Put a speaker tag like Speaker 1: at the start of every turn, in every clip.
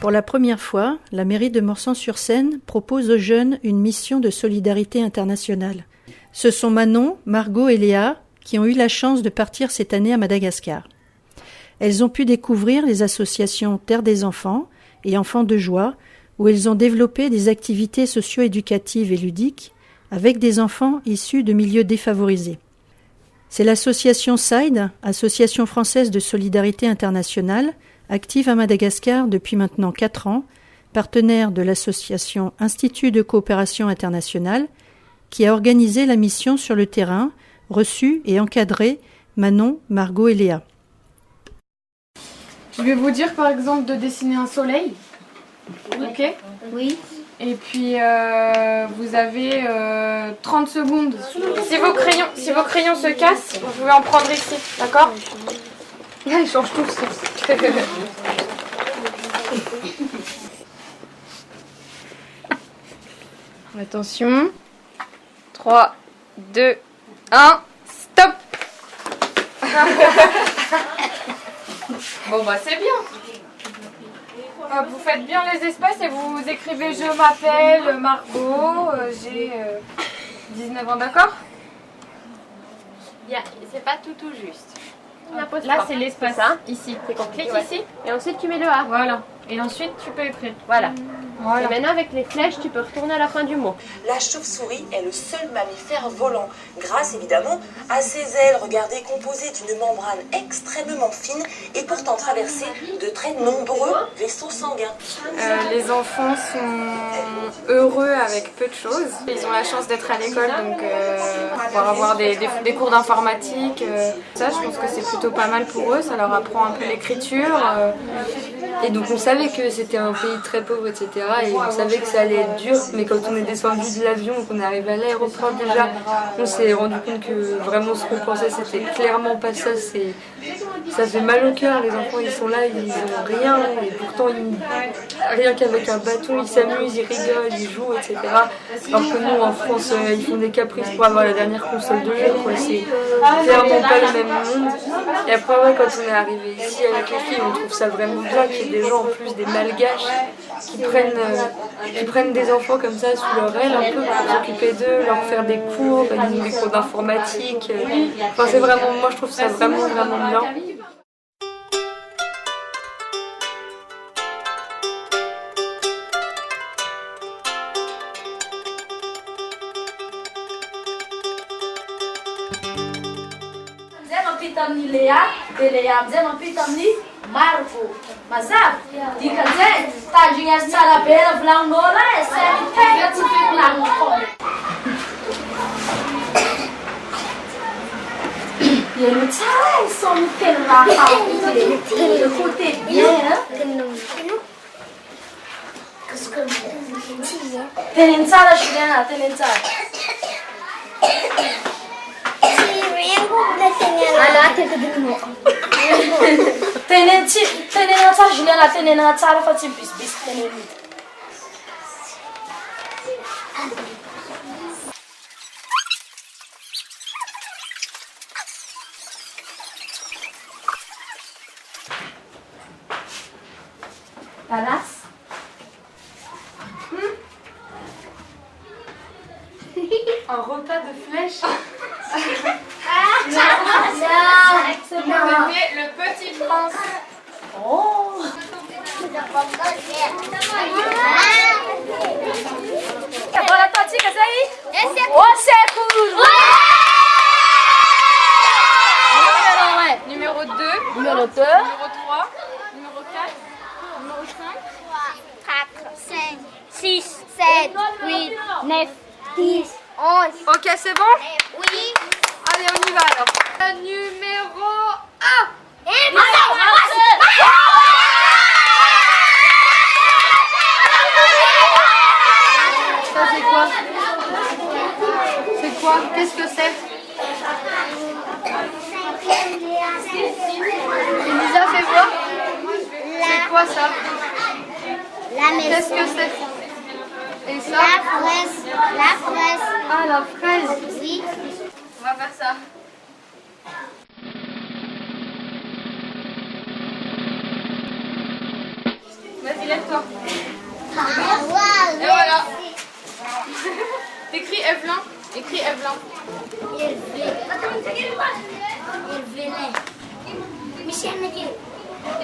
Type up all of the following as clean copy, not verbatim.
Speaker 1: Pour la première fois, la mairie de Morsang-sur-Seine propose aux jeunes une mission de solidarité internationale. Ce sont Manon, Margot et Léa qui ont eu la chance de partir cette année à Madagascar. Elles ont pu découvrir les associations Terre des enfants et Enfants de joie, où elles ont développé des activités socio-éducatives et ludiques avec des enfants issus de milieux défavorisés. C'est l'association SIDE, Association française de solidarité internationale, active à Madagascar depuis maintenant 4 ans, partenaire de l'association Institut de coopération internationale, qui a organisé la mission sur le terrain, reçu et encadré Manon, Margot et Léa.
Speaker 2: Je vais vous dire par exemple de dessiner un soleil. Ok ?
Speaker 3: Oui.
Speaker 2: Et puis vous avez 30 secondes. Si vos crayons se cassent, vous pouvez en prendre ici, d'accord ? Là, ils changent tous. Attention. 3, 2, 1, stop. Bon bah c'est bien. Vous faites bien les espaces et vous écrivez je m'appelle Margot, j'ai 19 ans, d'accord?
Speaker 3: C'est pas tout juste.
Speaker 2: Là c'est l'espace, ici.
Speaker 3: C'est compliqué,
Speaker 2: Clique
Speaker 3: ouais.
Speaker 2: ici.
Speaker 3: Et ensuite tu mets le A.
Speaker 2: Voilà. Et ensuite tu peux écrire.
Speaker 3: Voilà.
Speaker 2: Voilà.
Speaker 3: Et maintenant avec les flèches, tu peux retourner à la fin du mot.
Speaker 4: La chauve-souris est le seul mammifère volant, grâce évidemment à ses ailes, regardez, composées d'une membrane extrêmement fine et pourtant traversée de très nombreux vaisseaux sanguins.
Speaker 2: Les enfants sont heureux avec peu de choses. Ils ont la chance d'être à l'école, donc pouvoir avoir des cours d'informatique. Ça, je pense que c'est plutôt pas mal pour eux. Ça leur apprend un peu l'écriture.
Speaker 5: Et donc on savait que c'était un pays très pauvre, etc. Et on savait que ça allait être dur. Mais quand on est descendu de l'avion, qu'on est arrivé à l'aéroport déjà, on s'est rendu compte que vraiment ce qu'on pensait, c'était clairement pas ça. Ça fait mal au cœur. Les enfants, ils sont là, ils n'ont rien. Et pourtant, rien qu'avec un bâton, ils s'amusent, ils rigolent, ils jouent, etc. Alors que nous, en France, ils font des caprices pour avoir la dernière console de jeu. C'est clairement pas le même monde. Et après, ouais, quand on est arrivé ici avec les filles, on trouve ça vraiment bien qu'il y ait des gens, en plus des malgaches, qui prennent des enfants comme ça sous leur aile un peu pour s'occuper d'eux, leur faire des cours, des cours d'informatique. Enfin, c'est vraiment, moi je trouve ça vraiment bien.
Speaker 6: Pitamni Léa, de Léa mzema pitamni Marco. Mazab, dikazay, tadinha tsara bela vlangola e serve pega tsara lá. E no tsara e só no telo lá rápido. Eu curtei bien. Tenin tsara Juliana, tenin tsara. Ala te kedino. Tenin tsara Juliana, tenin tsara fa tsy bis tenin. Palas?
Speaker 2: Un repas de flèches.
Speaker 6: Non, c'est bien.
Speaker 2: C'était le petit prince.
Speaker 6: Oh. Agora tá dica aí? Esse é o século.
Speaker 2: Numéro 2.
Speaker 6: Numéro 2.
Speaker 2: Numéro 3. Numéro 4. Numéro 5.
Speaker 7: 4, 5, 6, 7, 8, 9, 10, 11.
Speaker 2: Ok, c'est bon?
Speaker 7: Oui.
Speaker 2: Allez, on y va alors. Numéro 1. Ça, c'est quoi? C'est quoi? Qu'est-ce que c'est? Elisa, fais voir. C'est quoi ça?
Speaker 7: La maison.
Speaker 2: Qu'est-ce que c'est? Et ça?
Speaker 7: La fraise. La fraise.
Speaker 2: Ah, la fraise.
Speaker 7: Oui.
Speaker 2: On va faire ça. Vas-y. lève-toi. Et voilà. T'écris Evelyn. Écris Evelyn.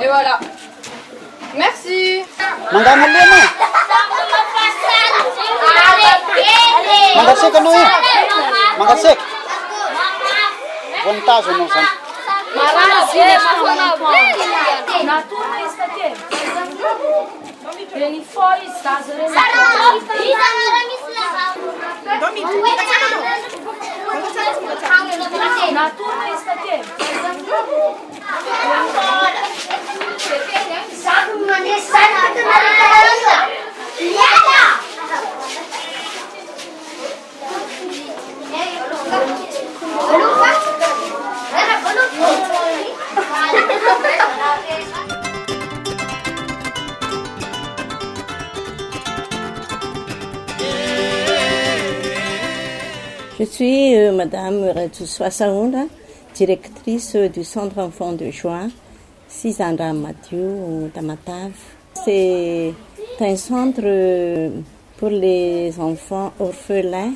Speaker 2: Et voilà. Merci.
Speaker 8: Mangasik ano eh? Mangasik. 1,000 no san.
Speaker 6: Natura este aqui. Ele foi, está zerando. Natura este aqui.
Speaker 9: Je suis Madame Retoussoa Saounda, directrice du Centre Enfants de Joie, Sisandra Mathieu, Tamatav. C'est un centre pour les enfants orphelins,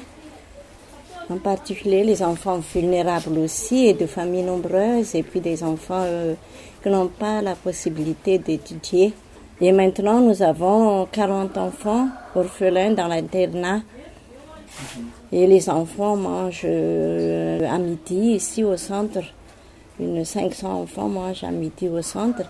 Speaker 9: en particulier les enfants vulnérables aussi, et de familles nombreuses, et puis des enfants qui n'ont pas la possibilité d'étudier. Et maintenant, nous avons 40 enfants orphelins dans l'internat. Et les enfants mangent à midi ici au centre. 500 enfants mangent à midi au centre.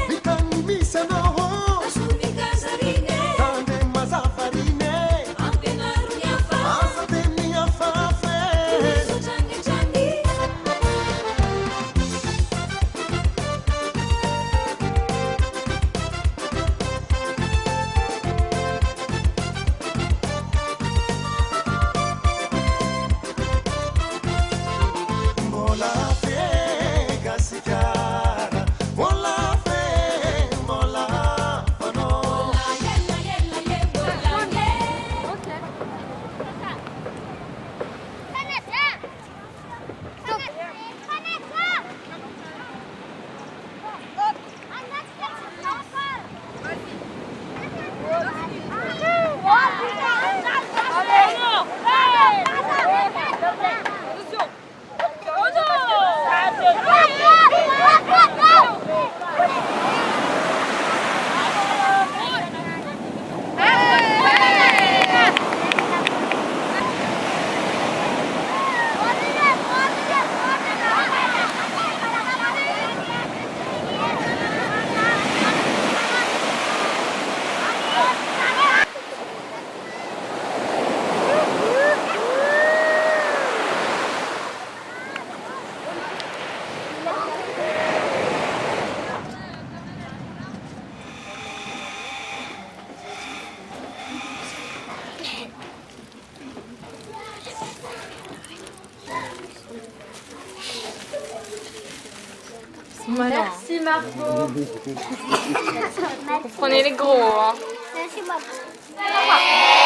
Speaker 10: Vitani misano, tande mazafari.
Speaker 2: Merci Margot. Vous prenez les gros, hein.
Speaker 7: Merci beaucoup.